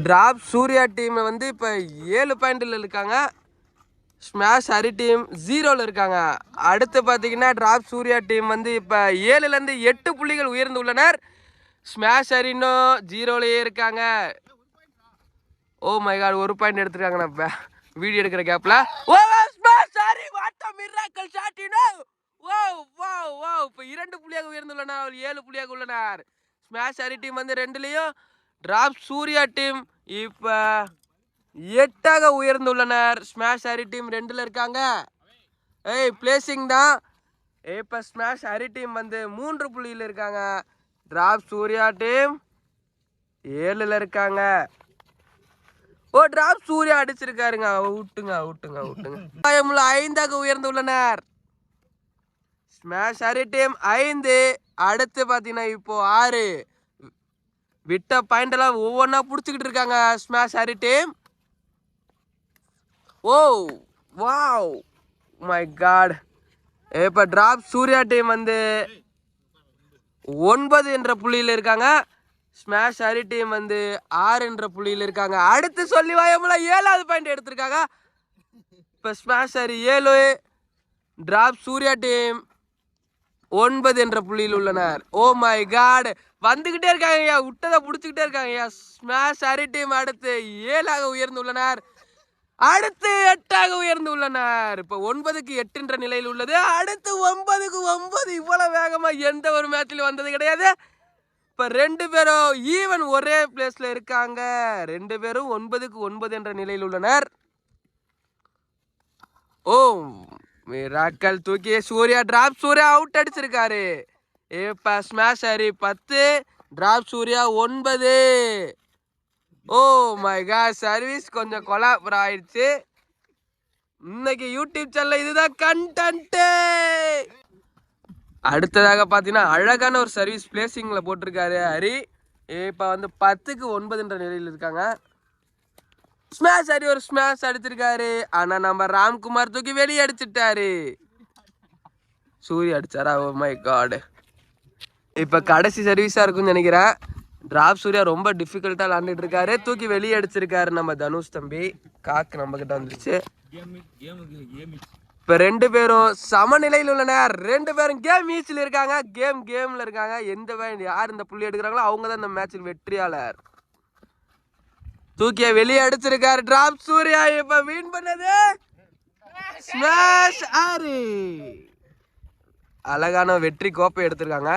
Drop Surya team வந்து இப்போ 7 பாயிண்டில் இருக்காங்க. ஸ்மாஷ் ஹரி டீம் 0ல் இருக்காங்க. அடுத்து பார்த்தீங்கன்னா டிராப் சூர்யா டீம் வந்து இப்போ 7லேருந்து 8 புள்ளிகள் உயர்ந்து உள்ளனர். ஸ்மாஷ் ஹரி இன்னும் 0லேயே இருக்காங்க. ஓ மை காட், 1 பாயிண்ட் எடுத்துருக்காங்க. நம்ம வீடியோ எடுக்கிற கேப்பில் oh smash Hari what a miracle shot you know. Oh wow wow, இப்போ 2 புள்ளியாக உயர்ந்துள்ளனர். அவர் 7 புள்ளியாக உள்ளனர். ஸ்மாஷ் ஹரி டீம் வந்து 2லேயும், டிராப் சூர்யா டீம் இப்போ 8ஆக உயர்ந்துள்ளனர். ஸ்மாஷ் ஹரி டீம் 2ல் இருக்காங்க. பிளேசிங் தான். இப்போ ஸ்மாஷ் ஹரி டீம் வந்து 3 புள்ளியில் இருக்காங்க. டிராப் சூர்யா டீம் 7ல் இருக்காங்க. ஓ டிராப் சூர்யா அடிச்சிருக்காருங்க. விட்டுங்க விட்டுங்க விட்டுங்க. 5ஆக உயர்ந்துள்ளனர். Smash Hari team 5. அடுத்து பார்த்தீங்கன்னா இப்போ 6. விட்ட பாயிண்ட் எல்லாம் ஒவ்வொன்றா பிடிச்சிக்கிட்டு இருக்காங்க smash Hari team. Oh wow my God. இப்போ டிராப் சூர்யா டீம் வந்து 9 என்ற புள்ளியில் இருக்காங்க. ஸ்மாஷ் ஹரி டீம் வந்து 6 என்ற புள்ளியில் இருக்காங்க. அடுத்து சொல்லி வாயமுல 7வது பாயிண்ட் எடுத்திருக்காங்க. இப்போ smash Hari 7, drop Surya team 9 என்ற புள்ளியில் உள்ளனர். ஓ மை காட், வந்துகிட்டே இருக்காங்க ஐயா, விட்டதை பிடிச்சிக்கிட்டே இருக்காங்க ஐயா. ஸ்மாஷ் ஹரி டீம் அடுத்து 7ஆக உயர்ந்துள்ளனர். அடுத்து 8ஆக உயர்ந்து உள்ளனர். இப்போ 9க்கு 8 என்ற நிலையில் உள்ளது. அடுத்து 9க்கு 9. இவ்வளவு வேகமா எந்த ஒரு மேட்ச்லயும் வந்தது கிடையாது. இப்போ 2 பேரும் ஈவன் ஒரே பிளேஸ்ல இருக்காங்க. 2 பேரும் 9க்கு 9 என்ற நிலையில் உள்ளனர். ஓ மிராக்கல் தூக்கி சூர்யா, டிராப் சூர்யா அவுட் அடிச்சிருக்காரு. இப்போ smash Hari 10, drop Surya 9. Oh my God, service கொஞ்சம் கொலாபர் ஆயிடுச்சு. இன்னைக்கு யூடியூப் சேனல்ல இதுதான் கண்டென்ட். அடுத்ததாக பார்த்தீங்கன்னா அழகான ஒரு சர்வீஸ் பிளேசிங்ல போட்டிருக்காரு ஹரி. இப்போ வந்து 10க்கு 9 என்ற நிலையில் இருக்காங்க. ஸ்மாஷ் ஹரி ஒரு ஸ்மாஷ் அடிச்சிருக்காரு. ஆனா நம்ம ராம்குமார் தூக்கி வெளியே அடிச்சிட்டாரு. சூர்யா அடிச்சாரா? Oh my God. இப்போ கடைசி சர்வீஸா இருக்குன்னு நினைக்கிறேன். டிராப் சூர்யா ரொம்ப டிஃபிகல்ட்டாக விளாண்டுட்டு இருக்காரு. தூக்கி வெளியே அடிச்சிருக்காரு நம்ம தனுஷ் தம்பி. காக்கு நம்ம கிட்ட வந்துருச்சு. இப்போ 2 பேரும் சமநிலையில் உள்ளனர். 2 பேரும் கேம் ஈச்சில் இருக்காங்க. கேம்ல இருக்காங்க. யார் இந்த புள்ளி எடுக்கிறாங்களோ அவங்க தான் இந்த மேட்சில் வெற்றியாளர். தூக்கிய வெளியே அடிச்சிருக்காரு டிராப் சூர்யா. இப்ப வின் பண்ணது ஸ்மாஷ் ஹரி. அழகான வெற்றி கோப்பை எடுத்திருக்காங்க.